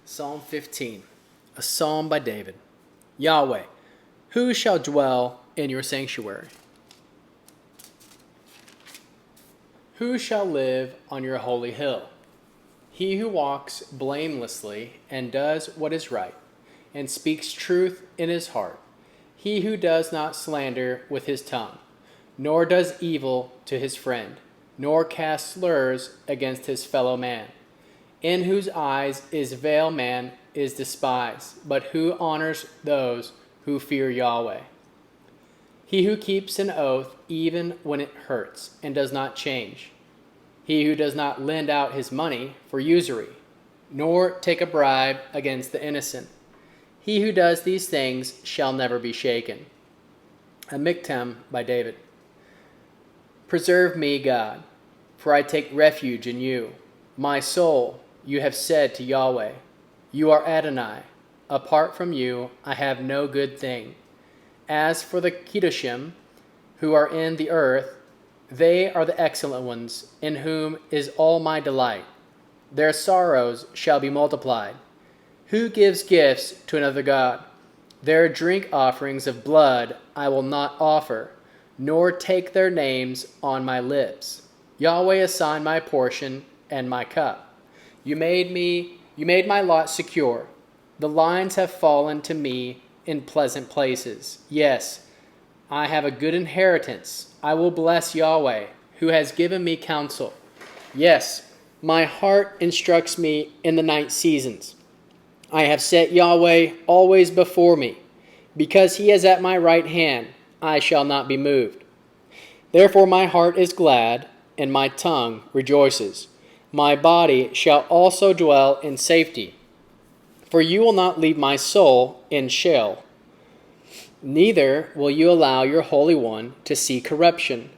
Psalm 15, a psalm by David. Yahweh, who shall dwell in your sanctuary? Who shall live on your holy hill? He who walks blamelessly and does what is right, and speaks truth in his heart. He who does not slander with his tongue, nor does evil to his friend, nor casts slurs against his fellow man, in whose eyes is veil man is despised, but who honors those who fear Yahweh. He who keeps an oath even when it hurts and does not change. He who does not lend out his money for usury, nor take a bribe against the innocent. He who does these things shall never be shaken. A miktam by David. Preserve me, God, for I take refuge in you. My soul, you have said to Yahweh, you are Adonai. Apart from you, I have no good thing. As for the Kedoshim, who are in the earth, they are the excellent ones, in whom is all my delight. Their sorrows shall be multiplied. Who gives gifts to another god? Their drink offerings of blood I will not offer, nor take their names on my lips. Yahweh assigned my portion and my cup. You made my lot secure. The lines have fallen to me in pleasant places. Yes, I have a good inheritance. I will bless Yahweh, who has given me counsel. Yes, my heart instructs me in the night seasons. I have set Yahweh always before me. Because he is at my right hand, I shall not be moved. Therefore my heart is glad, and my tongue rejoices. My body shall also dwell in safety. For you will not leave my soul in Sheol. Neither will you allow your Holy One to see corruption.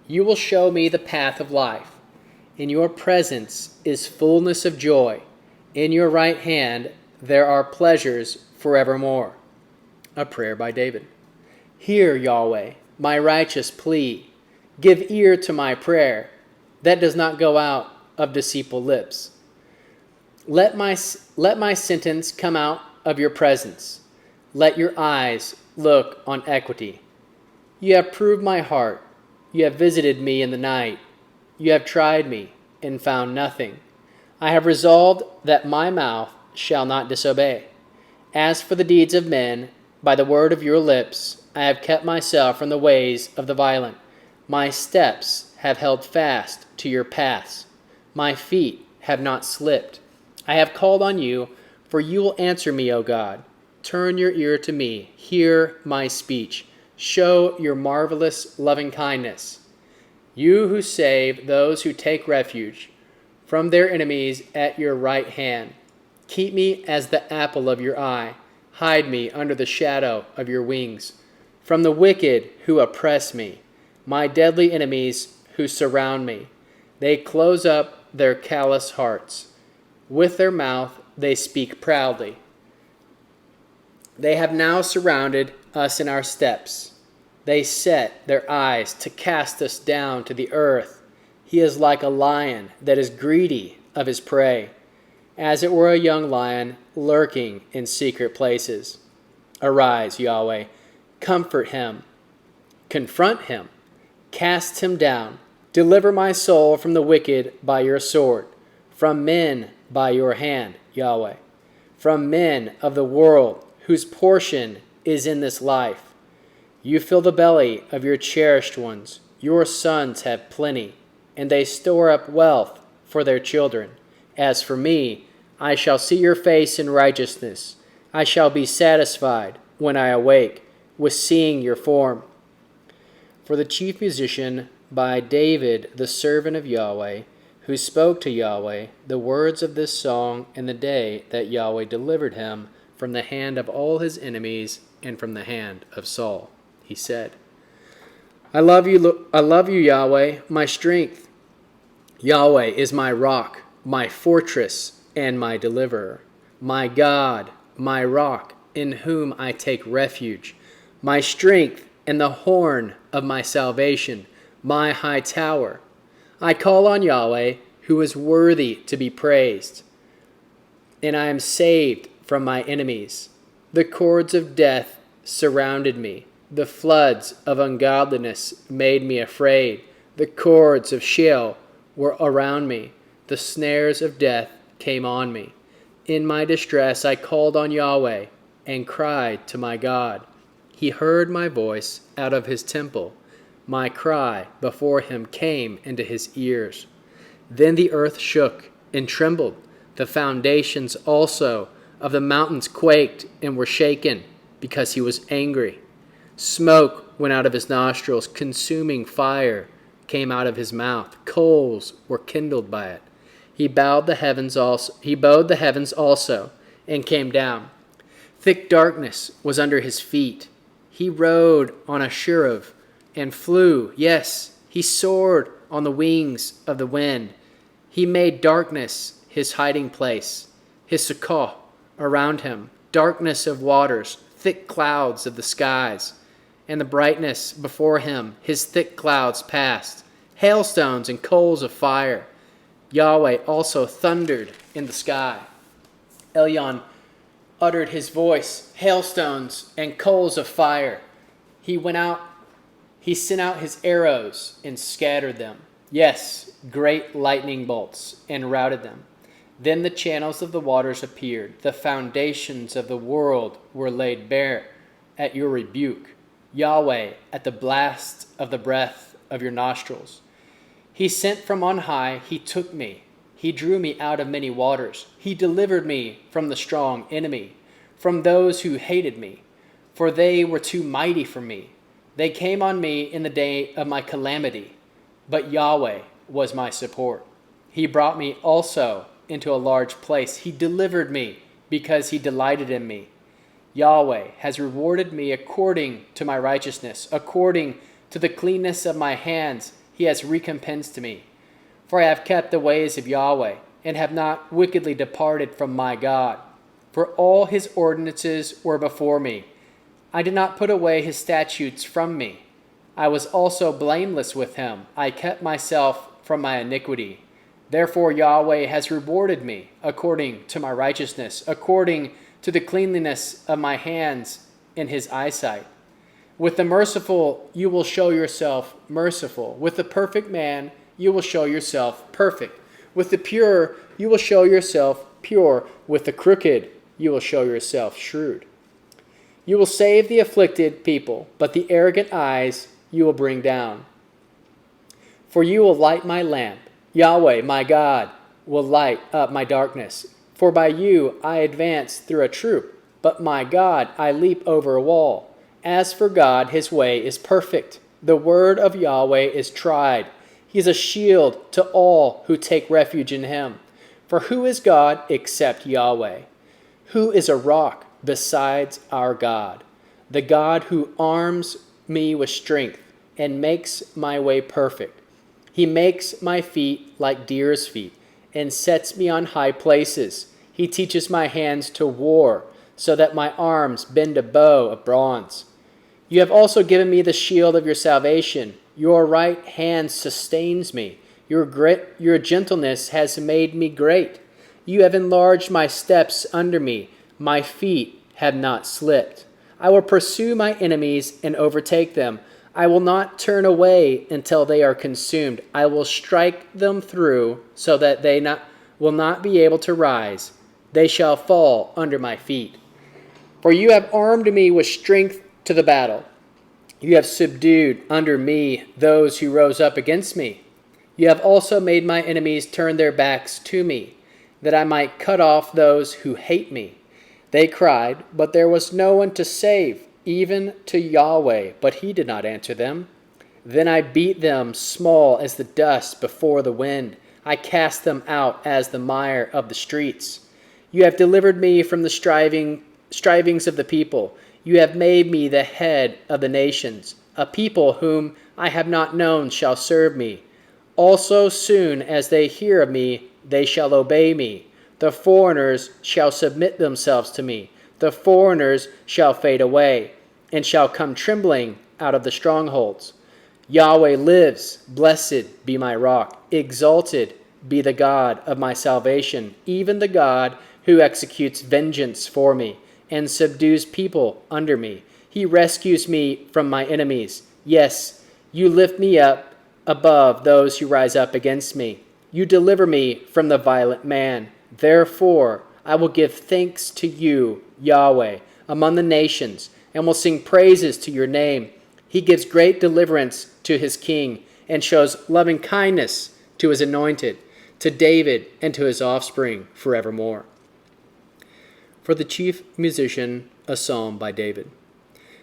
You will show me the path of life. In your presence is fullness of joy. In your right hand there are pleasures forevermore. A prayer by David. Hear, Yahweh, my righteous plea. Give ear to my prayer that does not go out of deceitful lips. Let my sentence come out of your presence. Let your eyes look on equity. You have proved my heart. You have visited me in the night. You have tried me and found nothing. I have resolved that my mouth shall not disobey. As for the deeds of men, by the word of your lips, I have kept myself from the ways of the violent. My steps have held fast to your paths. My feet have not slipped. I have called on you, for you will answer me, O God. Turn your ear to me. Hear my speech. Show your marvelous loving kindness. You who save those who take refuge from their enemies at your right hand. Keep me as the apple of your eye. Hide me under the shadow of your wings. From the wicked who oppress me, my deadly enemies who surround me. They close up their callous hearts. With their mouth they speak proudly. They have now surrounded us in our steps. They set their eyes to cast us down to the earth. He is like a lion that is greedy of his prey, as it were a young lion lurking in secret places. Arise, Yahweh, comfort him, confront him, cast him down. Deliver my soul from the wicked by your sword, from men by your hand, Yahweh, from men of the world whose portion is in this life. You fill the belly of your cherished ones. Your sons have plenty, and they store up wealth for their children. As for me, I shall see your face in righteousness. I shall be satisfied when I awake with seeing your form. For the chief musician, by David, the servant of Yahweh, who spoke to Yahweh the words of this song in the day that Yahweh delivered him from the hand of all his enemies and from the hand of Saul. He said, I love you, Yahweh, my strength. Yahweh is my rock, my fortress, and my deliverer. My God, my rock, in whom I take refuge. My strength and the horn of my salvation, my high tower. I call on Yahweh, who is worthy to be praised. and I am saved from my enemies. The cords of death surrounded me. The floods of ungodliness made me afraid. The cords of Sheol were around me. The snares of death came on me. In my distress I called on Yahweh and cried to my God. He heard my voice out of his temple. My cry before him came into his ears. Then the earth shook and trembled. The foundations also of the mountains quaked and were shaken, because he was angry. Smoke went out of his nostrils, consuming fire came out of his mouth. Coals were kindled by it. He bowed the heavens also, and came down. Thick darkness was under his feet. He rode on a cherub and flew. Yes, he soared on the wings of the wind. He made darkness his hiding place, his sukkah around him, darkness of waters, thick clouds of the skies, and the brightness before him. His thick clouds passed, hailstones and coals of fire. Yahweh also thundered in the sky. Elyon uttered his voice, hailstones and coals of fire. He sent out his arrows and scattered them. Yes, great lightning bolts, and routed them. Then the channels of the waters appeared. The foundations of the world were laid bare at your rebuke, Yahweh, at the blast of the breath of your nostrils. He sent from on high, he took me. He drew me out of many waters. He delivered me from the strong enemy, from those who hated me, for they were too mighty for me. They came on me in the day of my calamity, but Yahweh was my support. He brought me also into a large place. He delivered me because he delighted in me. Yahweh has rewarded me according to my righteousness, according to the cleanness of my hands. He has recompensed me. For I have kept the ways of Yahweh, and have not wickedly departed from my God. For all his ordinances were before me. I did not put away his statutes from me. I was also blameless with him. I kept myself from my iniquity. Therefore Yahweh has rewarded me according to my righteousness, according to the cleanliness of my hands in his eyesight. With the merciful you will show yourself merciful. With the perfect man you will show yourself perfect. With the pure you will show yourself pure. With the crooked you will show yourself shrewd. You will save the afflicted people, but the arrogant eyes you will bring down. For you will light my lamp. Yahweh, my God, will light up my darkness. For by you I advance through a troop, but my God, I leap over a wall. As for God, his way is perfect. The word of Yahweh is tried. He is a shield to all who take refuge in him. For who is God except Yahweh? Who is a rock besides our God? The God who arms me with strength and makes my way perfect. He makes my feet like deer's feet and sets me on high places. He teaches my hands to war so that my arms bend a bow of bronze. You have also given me the shield of your salvation. Your right hand sustains me. Your gentleness has made me great. You have enlarged my steps under me. My feet have not slipped. I will pursue my enemies and overtake them. I will not turn away until they are consumed. I will strike them through so that they will not be able to rise. They shall fall under my feet. For you have armed me with strength to the battle. You have subdued under me those who rose up against me. You have also made my enemies turn their backs to me, that I might cut off those who hate me. They cried, but there was no one to save, even to Yahweh, but he did not answer them. Then I beat them small as the dust before the wind. I cast them out as the mire of the streets. You have delivered me from the strivings of the people. You have made me the head of the nations. A people whom I have not known shall serve me. Also soon as they hear of me, they shall obey me. The foreigners shall submit themselves to me. The foreigners shall fade away, and shall come trembling out of the strongholds. Yahweh lives, blessed be my rock. Exalted be the God of my salvation, even the God who executes vengeance for me and subdues people under me. He rescues me from my enemies. Yes, you lift me up above those who rise up against me. You deliver me from the violent man. Therefore, I will give thanks to you, Yahweh, among the nations, and will sing praises to your name. He gives great deliverance to his king and shows loving kindness to his anointed, to David and to his offspring forevermore. For the chief musician, a psalm by David.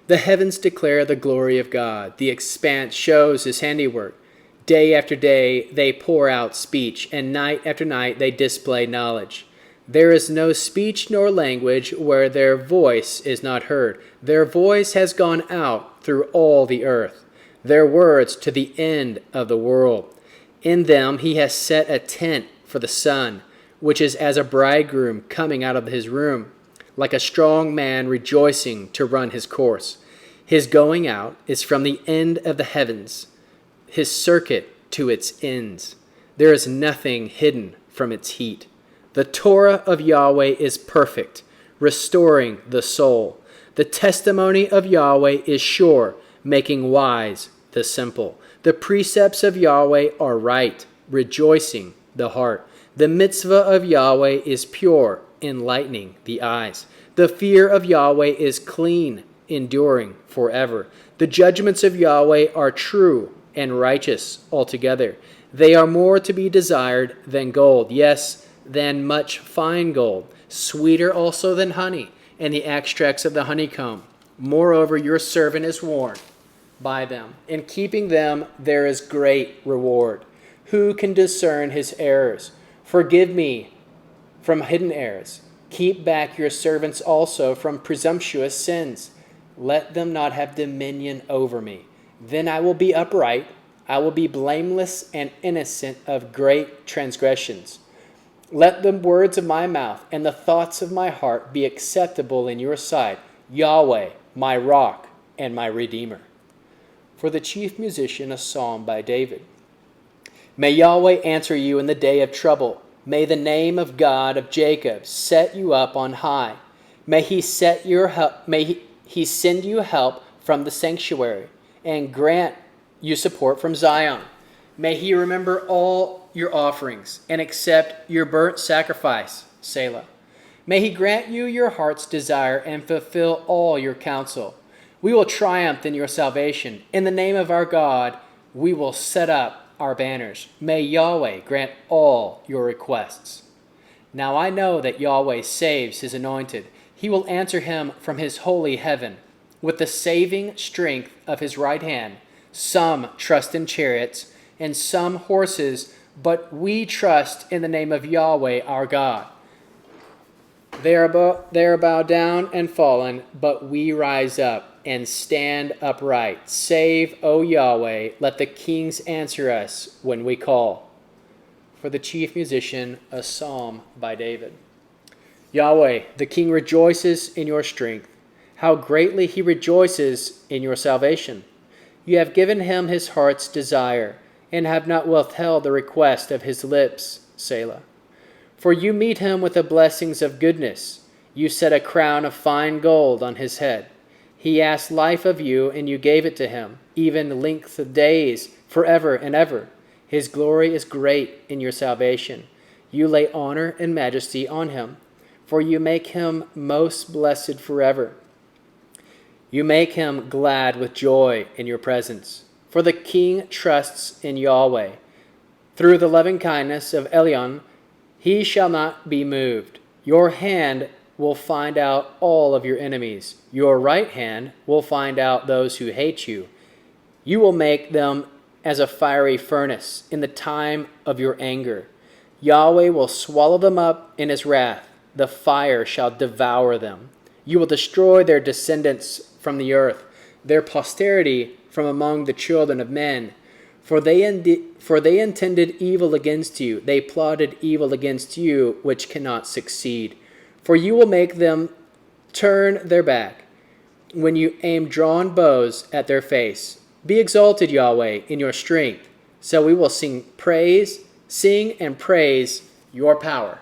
The heavens declare the glory of God. The expanse shows his handiwork. Day after day they pour out speech, and night after night they display knowledge. There is no speech nor language where their voice is not heard. Their voice has gone out through all the earth, their words to the end of the world. In them he has set a tent for the sun, which is as a bridegroom coming out of his room, like a strong man rejoicing to run his course. His going out is from the end of the heavens, his circuit to its ends. There is nothing hidden from its heat. The Torah of Yahweh is perfect, restoring the soul. The testimony of Yahweh is sure, making wise the simple. The precepts of Yahweh are right, rejoicing the heart. The mitzvah of Yahweh is pure, enlightening the eyes. The fear of Yahweh is clean, enduring forever. The judgments of Yahweh are true and righteous altogether. They are more to be desired than gold, yes, than much fine gold, sweeter also than honey, and the extracts of the honeycomb. Moreover, your servant is warned by them. In keeping them there is great reward. Who can discern his errors? Forgive me from hidden errors. Keep back your servants also from presumptuous sins. Let them not have dominion over me. Then I will be upright. I will be blameless and innocent of great transgressions. Let the words of my mouth and the thoughts of my heart be acceptable in your sight, Yahweh, my rock and my redeemer. For the chief musician, a psalm by David. May Yahweh answer you in the day of trouble. May the name of God of Jacob set you up on high. May he send you help from the sanctuary and grant you support from Zion. May he remember all your offerings and accept your burnt sacrifice, Selah. May he grant you your heart's desire and fulfill all your counsel. We will triumph in your salvation. In the name of our God, we will set up our banners. May Yahweh grant all your requests. Now I know that Yahweh saves his anointed. He will answer him from his holy heaven with the saving strength of his right hand. Some trust in chariots and some horses, but we trust in the name of Yahweh our God. They are bowed down and fallen, but we rise up and stand upright. Save, O Yahweh, let the kings answer us when we call. For the chief musician, a psalm by David. Yahweh, the king rejoices in your strength. How greatly he rejoices in your salvation. You have given him his heart's desire, and have not withheld the request of his lips, Selah. For you meet him with the blessings of goodness. You set a crown of fine gold on his head. He asked life of you, and you gave it to him, even length of days, forever and ever. His glory is great in your salvation. You lay honor and majesty on him, for you make him most blessed forever. You make him glad with joy in your presence. For the king trusts in Yahweh. Through the loving kindness of Elion, he shall not be moved. Your hand will find out all of your enemies. Your right hand will find out those who hate you. You will make them as a fiery furnace in the time of your anger. Yahweh will swallow them up in his wrath. The fire shall devour them. You will destroy their descendants from the earth, their posterity from among the children of men. For they intended evil against you. They plotted evil against you, which cannot succeed. For you will make them turn their back when you aim drawn bows at their face. Be exalted, Yahweh, in your strength. So we will sing and praise your power.